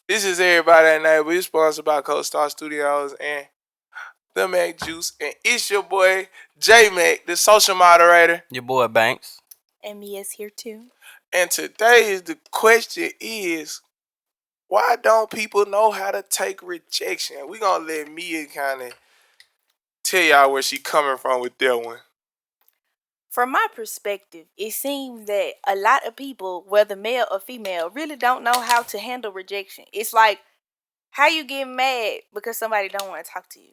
This is Everybody Ain't Able. We're sponsored by Co-Star Studios and the Mac Juice. And it's your boy, J Mac, the social moderator. Your boy Banks. And Mia's here too. And today the question is, why don't people know how to take rejection? We're going to let Mia kind of tell y'all where she coming from with that one. From my perspective, it seems that a lot of people, whether male or female, really don't know how to handle rejection. It's like, how you get mad because somebody don't want to talk to you?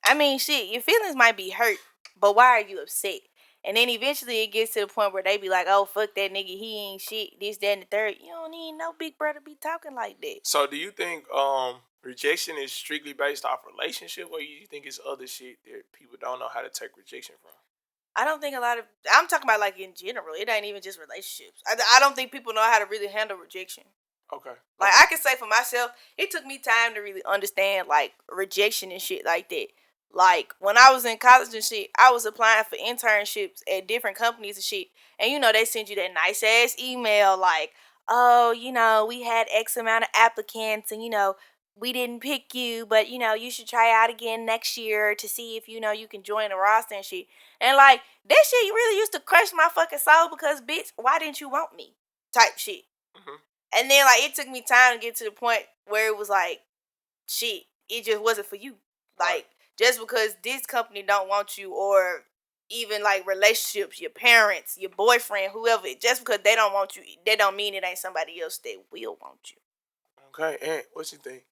I mean, shit, your feelings might be hurt, but why are you upset? And then eventually it gets to the point where they be like, oh, fuck that nigga, he ain't shit, this, that, and the third. You don't need no big brother be talking like that. So do you think rejection is strictly based off relationship, or you think it's other shit that people don't know how to take rejection from? I don't think I'm talking about like in general. It ain't even just relationships. I don't think people know how to really handle rejection. Okay. Like, I can say for myself, it took me time to really understand, like, rejection and shit like that. Like, when I was in college and shit, I was applying for internships at different companies and shit. And, they send you that nice-ass email like, oh, we had X amount of applicants and, we didn't pick you, but, you should try out again next year to see if, you can join the roster and shit. And, like, that shit really used to crush my fucking soul because, bitch, why didn't you want me? Type shit. Mm-hmm. And then, like, it took me time to get to the point where it was like, shit, it just wasn't for you. Like, just because this company don't want you, or even, like, relationships, your parents, your boyfriend, whoever, just because they don't want you, that don't mean it ain't somebody else that will want you. Okay, and what you think?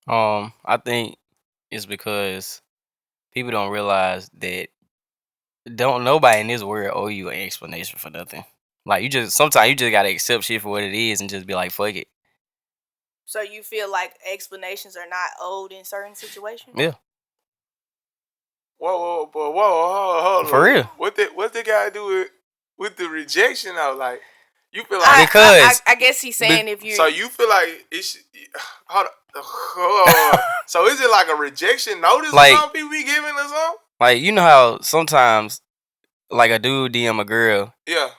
I think it's because people don't realize that nobody in this world owe you an explanation for nothing. Like, sometimes you just gotta accept shit for what it is and just be like, fuck it. So you feel like explanations are not owed in certain situations? Yeah. Whoa, hold on. For real. What they gotta do with the rejection though? Like, you feel like I guess he's saying if you. So you feel like it's hold on. So is it like a rejection notice like, or something people be giving or something? Like, you know how sometimes, like, a dude DM a girl. Yeah.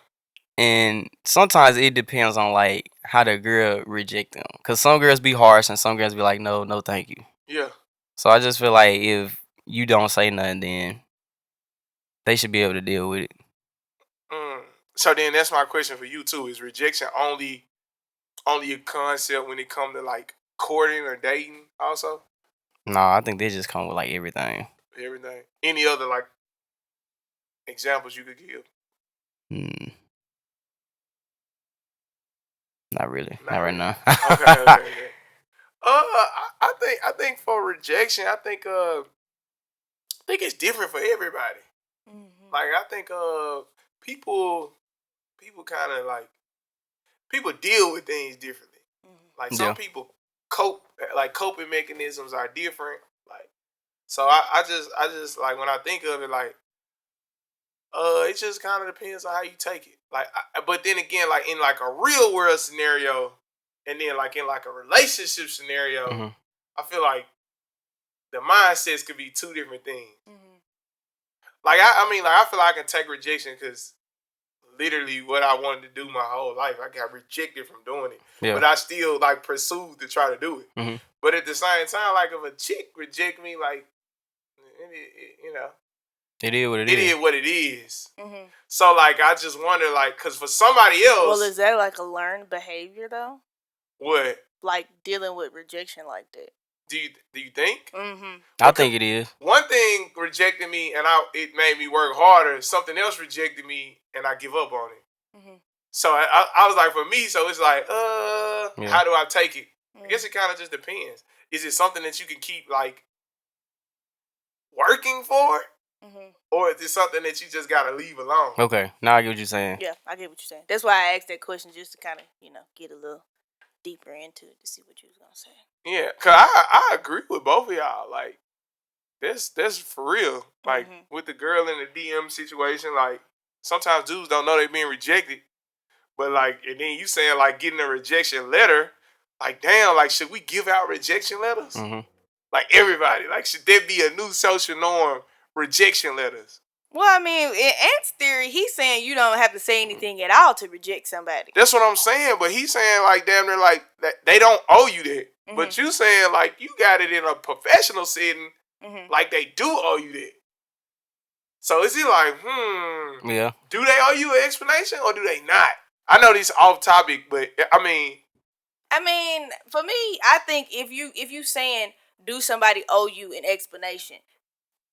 And sometimes it depends on, like, how the girl reject them. Because some girls be harsh and some girls be like, no, thank you. Yeah. So I just feel like if you don't say nothing, then they should be able to deal with it. So then that's my question for you too. Is rejection only a concept when it comes to like courting or dating also? No, I think they just come with like everything. Everything. Any other like examples you could give? Not really. Not right now. Okay. I think for rejection, I think it's different for everybody. Mm-hmm. Like, I think people kind of like, people deal with things differently. Mm-hmm. Like, some people coping mechanisms are different. Like, so I just like, when I think of it, like, it just kind of depends on how you take it. Like, but then again, like in like a real world scenario, and then like in like a relationship scenario, mm-hmm. I feel like the mindsets could be two different things. Mm-hmm. Like, I mean, like, I feel like I can take rejection because literally what I wanted to do my whole life, I got rejected from doing it. Yeah. But I still like pursued to try to do it. Mm-hmm. But at the same time, like, if a chick reject me, like, it is what it is. It is what it is. Mm-hmm. So, like, I just wonder, like, because for somebody else... Well, is that, like, a learned behavior, though? What? Like, dealing with rejection like that. Do you think? Mm-hmm. I think it is. One thing rejected me, and it made me work harder. Something else rejected me, and I give up on it. Mm-hmm. So, I was like, for me, so it's like, how do I take it? Mm-hmm. I guess it kind of just depends. Is it something that you can keep, like, working for? Mm-hmm. Or is it something that you just gotta leave alone? Okay, now I get what you're saying. Yeah, I get what you're saying. That's why I asked that question, just to kind of, get a little deeper into it to see what you was gonna say. Yeah, cause I agree with both of y'all. Like, that's for real. Like, mm-hmm. with the girl in the DM situation, like, sometimes dudes don't know they being rejected, but like, and then you saying like getting a rejection letter, like, damn, like, should we give out rejection letters? Mm-hmm. Like, everybody, like, should there be a new social norm? Rejection letters. Well, I mean, in Ant's theory, he's saying you don't have to say anything at all to reject somebody. That's what I'm saying, but he's saying, like, damn near, like, that they don't owe you that. But you saying like you got it in a professional setting, like they do owe you that. So is it like, yeah, do they owe you an explanation or do they not? I know this off topic, but I mean, for me, I think if you saying do somebody owe you an explanation,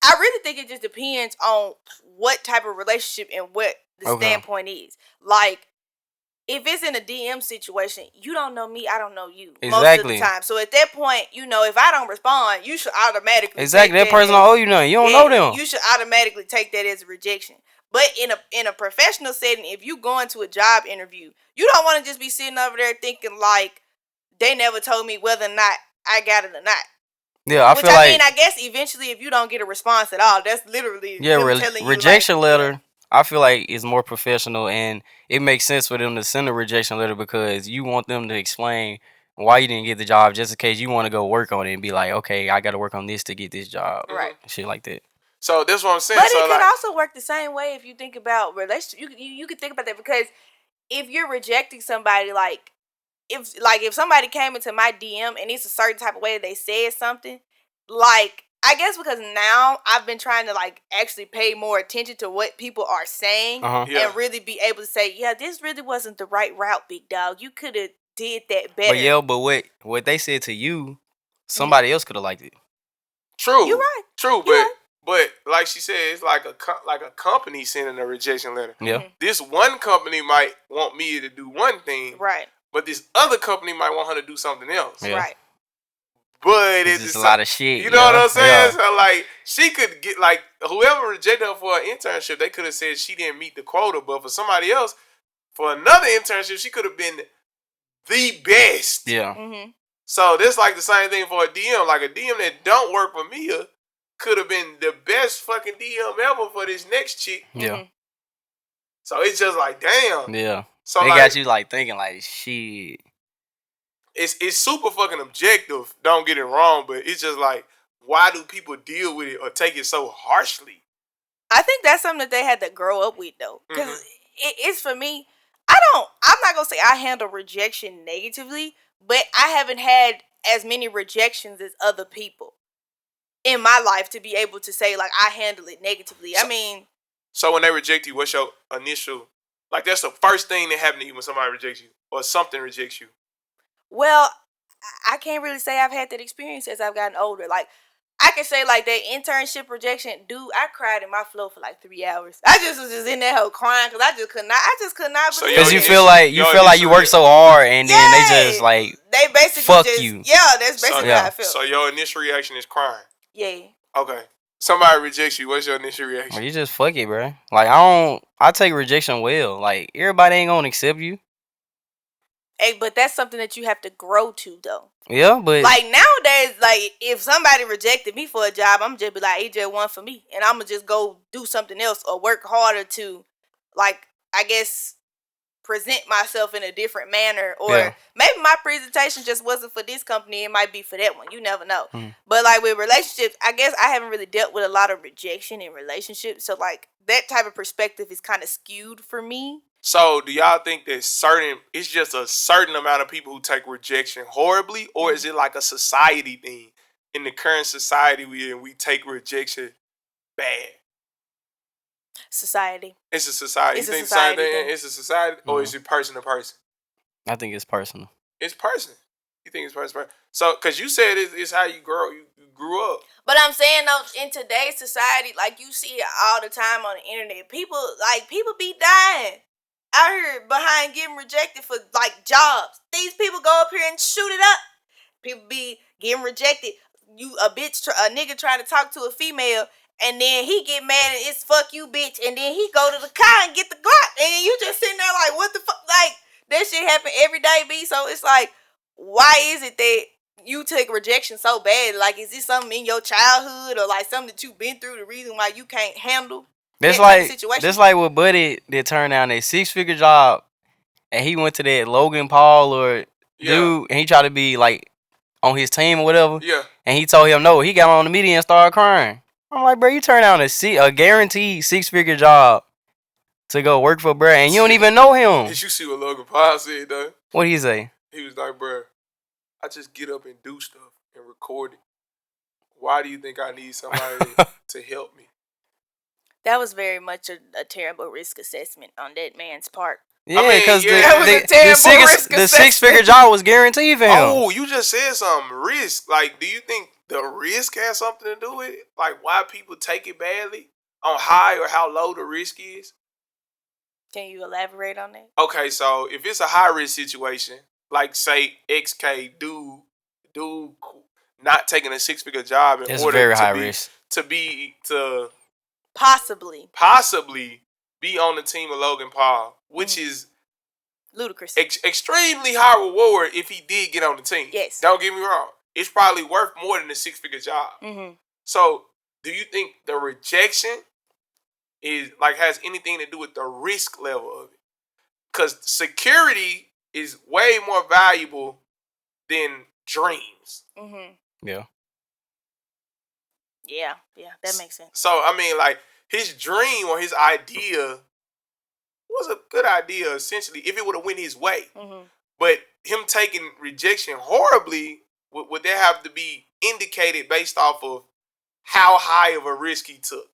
I really think it just depends on what type of relationship and what the standpoint is. Like, if it's in a DM situation, you don't know me, I don't know you most of the time. So at that point, if I don't respond, you should automatically take that person don't owe you nothing. You don't know them. You should automatically take that as a rejection. But in a professional setting, if you go into a job interview, you don't want to just be sitting over there thinking like they never told me whether or not I got it or not. Yeah, I I guess eventually, if you don't get a response at all, that's literally them telling you rejection letter. I feel like is more professional, and it makes sense for them to send a rejection letter because you want them to explain why you didn't get the job, just in case you want to go work on it and be like, okay, I got to work on this to get this job, right? Shit like that. So that's what I'm saying. But it could also work the same way if you think about relationship. You could think about that because if you're rejecting somebody, if somebody came into my DM and it's a certain type of way that they said something, like I guess because now I've been trying to like actually pay more attention to what people are saying and really be able to say, yeah, this really wasn't the right route, big dog. You could have did that better. But what they said to you, somebody else could have liked it. True. You're right. True, but like she said, it's like a company sending a rejection letter. Yeah. This one company might want me to do one thing, right? But this other company might want her to do something else, right? But it's just a lot of shit. You know what I'm saying? Yeah. So like she could get like whoever rejected her for an internship, they could have said she didn't meet the quota. But for somebody else, for another internship, she could have been the best. Yeah. So this like the same thing for a DM. Like a DM that don't work for Mia could have been the best fucking DM ever for this next chick. Yeah. So it's just like damn. Yeah. So they got you like thinking like shit. It's super fucking objective. Don't get it wrong, but it's just like why do people deal with it or take it so harshly? I think that's something that they had to grow up with though, because it's for me. I'm not gonna say I handle rejection negatively, but I haven't had as many rejections as other people in my life to be able to say like I handle it negatively. So when they reject you, what's your initial like? That's the first thing that happens to you when somebody rejects you or something rejects you. Well, I can't really say I've had that experience as I've gotten older. Like I can say like that internship rejection, dude. I cried in my flow for like 3 hours. I just was in that hole crying because I just could not. So because you feel like you work so hard and then they just like they basically fuck you. Yeah, that's basically how I feel. So your initial reaction is crying. Yeah. Okay. Somebody rejects you. What's your initial reaction? Well, you just fuck it, bro. Like I take rejection well. Like everybody ain't gonna accept you. Hey, but that's something that you have to grow to, though. Yeah, but like nowadays, like if somebody rejected me for a job, I'm just be like, it just one for me, and I'm gonna just go do something else or work harder to, like I guess, present myself in a different manner, or maybe my presentation just wasn't for this company. It might be for that one. You never know. But like with relationships, I guess I haven't really dealt with a lot of rejection in relationships, so like that type of perspective is kind of skewed for me. So, do y'all think that it's just a certain amount of people who take rejection horribly, or is it like a society thing? In the current society we take rejection bad. Society. It's a society. It's you think a society the same thing? It's a society, or is it person to person? I think it's personal. It's person. You think it's person? So, because you said it's how you grow. You grew up. But I'm saying though, in today's society, like you see it all the time on the internet, people be dying out here behind getting rejected for like jobs. These people go up here and shoot it up. People be getting rejected. A nigga trying to talk to a female, and then he get mad and it's fuck you, bitch, and then he go to the car and get the Glock, and you just sitting there like, what the fuck? Like that shit happen every day, B. So it's like, why is it that you take rejection so bad? Like, is this something in your childhood or like something that you've been through? The reason why you can't handle that's like with Buddy that turned down a 6-figure job, and he went to that Logan Paul or dude, and he tried to be like on his team or whatever. Yeah. And he told him no. He got on the media and started crying. I'm like, bro, you turned down a guaranteed 6-figure job to go work for bro, and you don't even know him. Did you see what Logan Paul said though? What did he say? He was like, bro, I just get up and do stuff and record it. Why do you think I need somebody to help me? That was very much a terrible risk assessment on that man's part. Yeah, because that was a terrible risk the six-figure job was guaranteed for him. Oh, you just said something. Risk. Like, do you think the risk has something to do with it? Like, why people take it badly? On high or how low the risk is? Can you elaborate on that? Okay, so if it's a high-risk situation, like, say, XK, dude not taking a six-figure job in it's order very to high be risk. to possibly be on the team of Logan Paul, which is ludicrous. Extremely high reward if he did get on the team. Yes. Don't get me wrong. It's probably worth more than a six-figure job. Mm-hmm. So, do you think the rejection has anything to do with the risk level of it? Because security is way more valuable than dreams. Mm-hmm. Yeah. Yeah, that makes sense. So, I mean, like, his dream or his idea was a good idea, essentially, if it would have went his way. Mm-hmm. But him taking rejection horribly, would that have to be indicated based off of how high of a risk he took?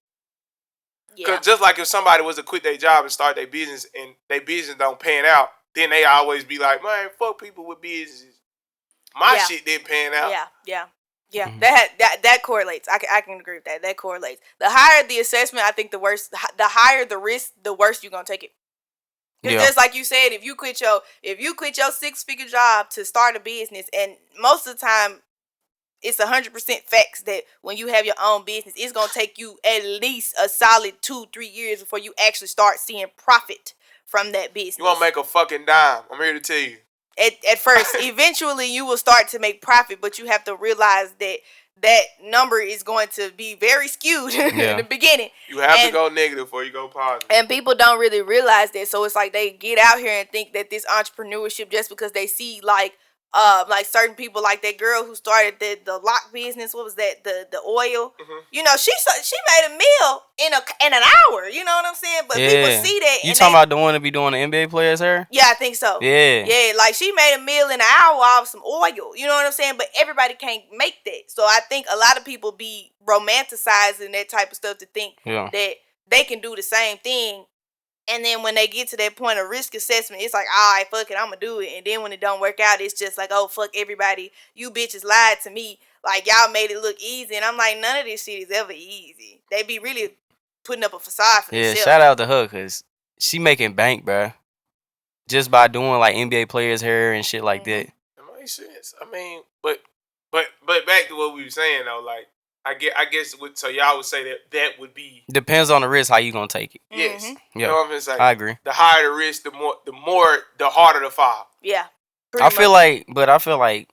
Because just like if somebody was to quit their job and start their business and their business don't pan out, then they always be like, man, fuck people with businesses. My shit didn't pan out. Yeah. Mm-hmm. That correlates. I can agree with that. That correlates. The higher the assessment, I think the worse. The higher the risk, the worse you're gonna take it. Because just like you said, if you quit your six-figure job to start a business, and most of the time, it's 100% facts that when you have your own business, it's gonna take you at least a solid 2-3 years before you actually start seeing profit from that business. You won't make a fucking dime. I'm here to tell you. At first, eventually you will start to make profit, but you have to realize that number is going to be very skewed in the beginning. You have to go negative before you go positive. And people don't really realize that. So it's like they get out here and think that this entrepreneurship, just because they see like certain people, like that girl who started the lock business. What was that? The oil. Mm-hmm. You know, she made a meal in an hour. You know what I'm saying? But people see that. You talking about the one to be doing the NBA players hair? Yeah, I think so. Yeah. Like she made a meal in an hour off some oil. You know what I'm saying? But everybody can't make that. So I think a lot of people be romanticizing that type of stuff to think that they can do the same thing. And then when they get to that point of risk assessment, it's like, all right, fuck it, I'm going to do it. And then when it don't work out, it's just like, oh, fuck everybody. You bitches lied to me. Like, y'all made it look easy. And I'm like, none of this shit is ever easy. They be really putting up a facade for themselves. Yeah, shout out to her because she making bank, bro. Just by doing, like, NBA players' hair and shit like that. That makes sense. I mean, but back to what we were saying, though, like, I guess so y'all would say that would be depends on the risk how you gonna take it. Yes, mm-hmm. You know what I'm saying. I agree. The higher the risk, the harder the fall. Yeah, I feel like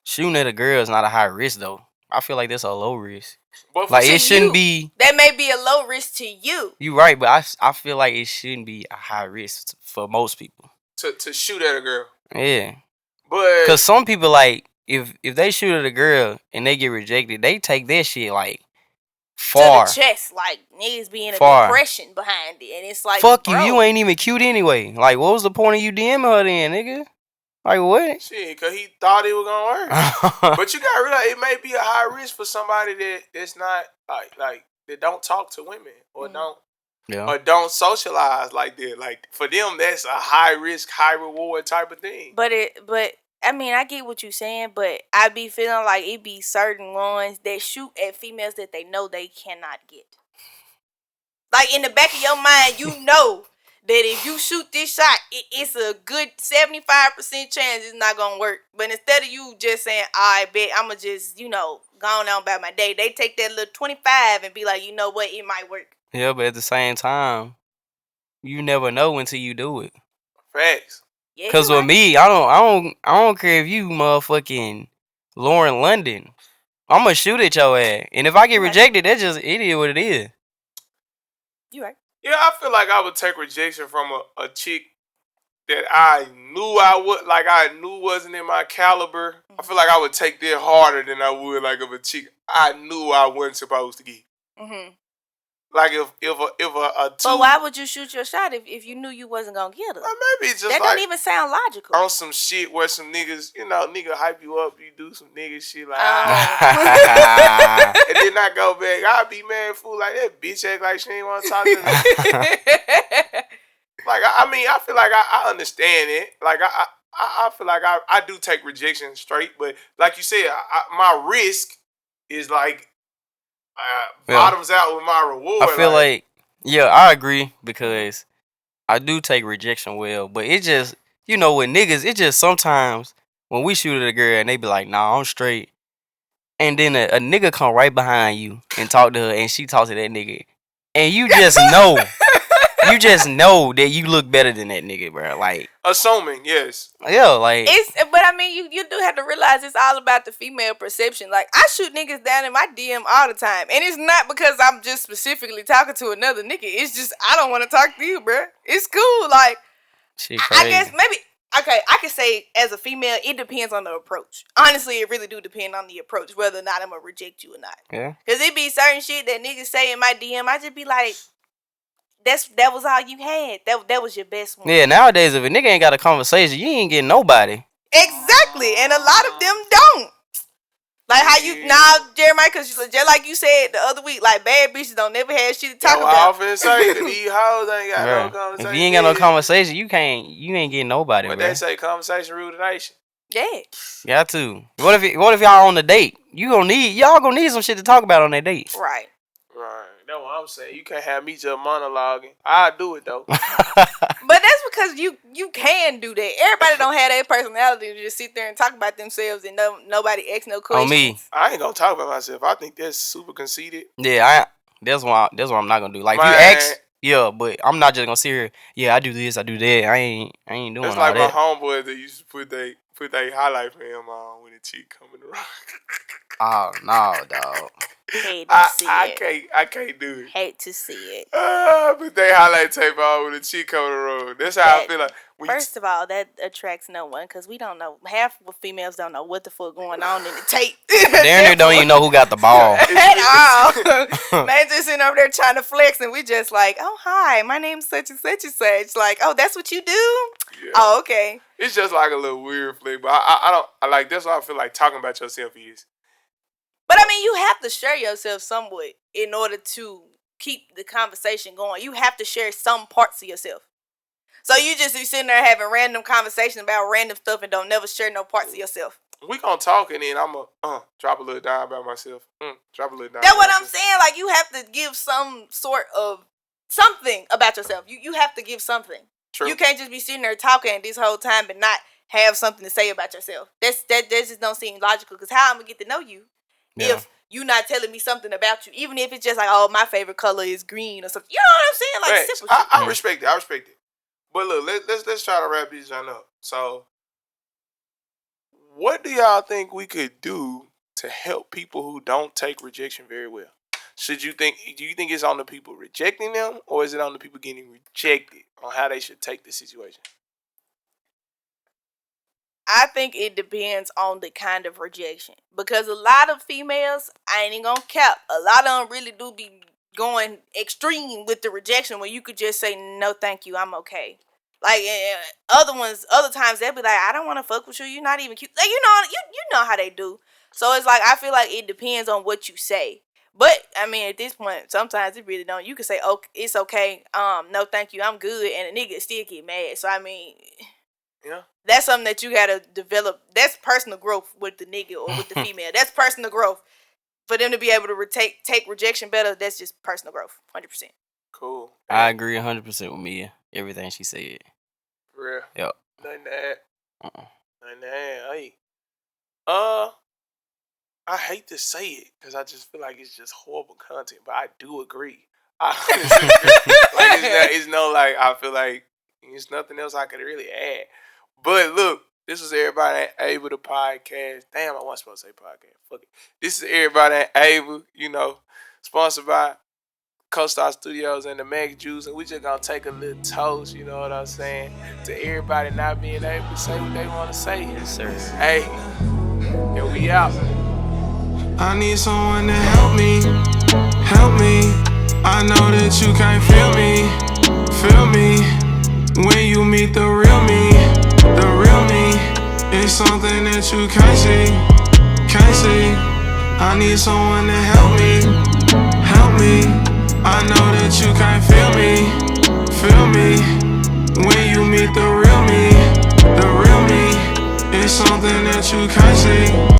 shooting at a girl is not a high risk though. I feel like that's a low risk. But like it shouldn't be. That may be a low risk to you. You right, but I feel like it shouldn't be a high risk for most people. To shoot at a girl. Yeah, but because some people like. If they shoot at a girl and they get rejected, they take that shit like far. To the chest, like niggas be in a depression behind it. And it's like, fuck you ain't even cute anyway. Like, what was the point of you DMing her then, nigga? Like, what? Shit, because he thought it was going to work. But you got to realize it may be a high risk for somebody that's not, like that don't talk to women or don't socialize like that. Like, for them, that's a high risk, high reward type of thing. But I mean, I get what you're saying, but I be feeling like it be certain ones that shoot at females that they know they cannot get. Like, in the back of your mind, you know that if you shoot this shot, it's a good 75% chance it's not going to work. But instead of you just saying, I bet I'm going to just, go on about my day, they take that little 25 and be like, you know what, it might work. Yeah, but at the same time, you never know until you do it. Facts. Cause with me, I don't care if you motherfucking Lauren London. I'm gonna shoot at your ass, and if I get rejected, that's just it is what it is. You right? Yeah, I feel like I would take rejection from a chick that I knew wasn't in my caliber. Mm-hmm. I feel like I would take that harder than I would like of a chick I knew I wasn't supposed to get. Mm-hmm. Like if a two. But why would you shoot your shot if you knew you wasn't gonna get her? Well, maybe it's just that like don't even sound logical. On some shit where some niggas, nigga hype you up, you do some nigga shit like, and then I go back. I'll be mad fool like that bitch act like she ain't want to talk to me. Like I feel like I understand it. Like I feel like I do take rejection straight, but like you said, my risk is like bottoms out with my reward. I feel like I agree because I do take rejection well, but it just with niggas, it just sometimes when we shoot at a girl and they be like, nah, I'm straight, and then a nigga come right behind you and talk to her and she talks to that nigga, and you just know. You just know that you look better than that nigga, bro. Like assuming, yes, yeah, like but I mean, you do have to realize it's all about the female perception. Like I shoot niggas down in my DM all the time, and it's not because I'm just specifically talking to another nigga. It's just I don't want to talk to you, bro. It's cool. Like I guess maybe okay. I can say as a female, it depends on the approach. Honestly, it really do depend on the approach whether or not I'm gonna reject you or not. Yeah, because it be certain shit that niggas say in my DM. I just be like. That was all you had. That was your best one. Yeah, nowadays if a nigga ain't got a conversation, you ain't getting nobody. Exactly, and a lot of them don't. Like how you Jeremiah, because just like you said the other week, like bad bitches don't never have shit to talk about. I often say that these hoes ain't got no conversation. If you ain't got no conversation, you ain't getting nobody. But they say conversation rule the nation. Yeah. Got to. What if y'all on a date? Y'all gonna need some shit to talk about on that date. Right. That's what I'm saying. You can't have me just monologuing. I do it though. But that's because you can do that. Everybody don't have that personality to just sit there and talk about themselves and nobody asks no questions. On me, I ain't gonna talk about myself. I think that's super conceited. Yeah, that's what I'm not gonna do. Like if you ask, but I'm not just gonna sit here. Yeah, I do this, I do that. I ain't doing all that. That's like my homeboys that used to put they highlight film on when the chick coming around. Oh no, dog. I can't do it. Hate to see it. But they highlight tape on when the chick coming around. That's how I feel like. First of all, that attracts no one because we don't know. Half of females don't know what the fuck going on in the tape. Darren don't even know who got the ball at all. Man just sitting over there trying to flex, and we just like, oh hi, my name's such and such and such. Like, oh, that's what you do. Yeah. Oh, okay. It's just like a little weird flick, but I like. That's what I feel like talking about yourself is. But I mean, you have to share yourself somewhat in order to keep the conversation going. You have to share some parts of yourself. So you just be sitting there having random conversations about random stuff and don't never share no parts of yourself. We gonna talk and then I'm gonna drop a little dime about myself. Drop a little dime. That's what I'm saying. Like you have to give some sort of something about yourself. You have to give something. True. You can't just be sitting there talking this whole time but not have something to say about yourself. That just don't seem logical. Because how I'm gonna get to know you? Yeah. If you're not telling me something about you, even if it's just like, oh, my favorite color is green or something. You know what I'm saying? Like simple shit. I respect it. I respect it. But look, let's try to wrap this up. So, what do y'all think we could do to help people who don't take rejection very well? Do you think it's on the people rejecting them, or is it on the people getting rejected on how they should take the situation? I think it depends on the kind of rejection. Because a lot of females, I ain't even gonna cap, a lot of them really do be going extreme with the rejection where you could just say, no, thank you, I'm okay. Like, other times they'll be like, I don't want to fuck with you, you're not even cute. Like, you know how they do. So it's like, I feel like it depends on what you say. But, I mean, at this point, sometimes it really don't. You can say, oh, it's okay, no, thank you, I'm good, and a nigga still get mad. So, I mean... Yeah. That's something that you gotta develop. That's personal growth with the nigga or with the female. That's personal growth. For them to be able to take rejection better, that's just personal growth. 100%. Cool. I agree 100% with Mia. Everything she said. For real? Yep. Nothing to add. Nothing to add. Hey. I hate to say it because I just feel like it's just horrible content, but I do agree. I feel like there's nothing else I could really add. But look, this is Everybody Ain't Able, the podcast. Damn, I wasn't supposed to say podcast. Fuck it. This is Everybody Ain't Able, sponsored by CoStar Studios and the Mac Juice. And we just gonna take a little toast, you know what I'm saying, to everybody not being able to say what they want to say. Yes, sir. Hey, and we out. I need someone to help me, help me. I know that you can't feel me. When you meet the real me. The real me is something that you can't see. I need someone to help me. I know that you can't feel me. When you meet the real me. The real me is something that you can't see.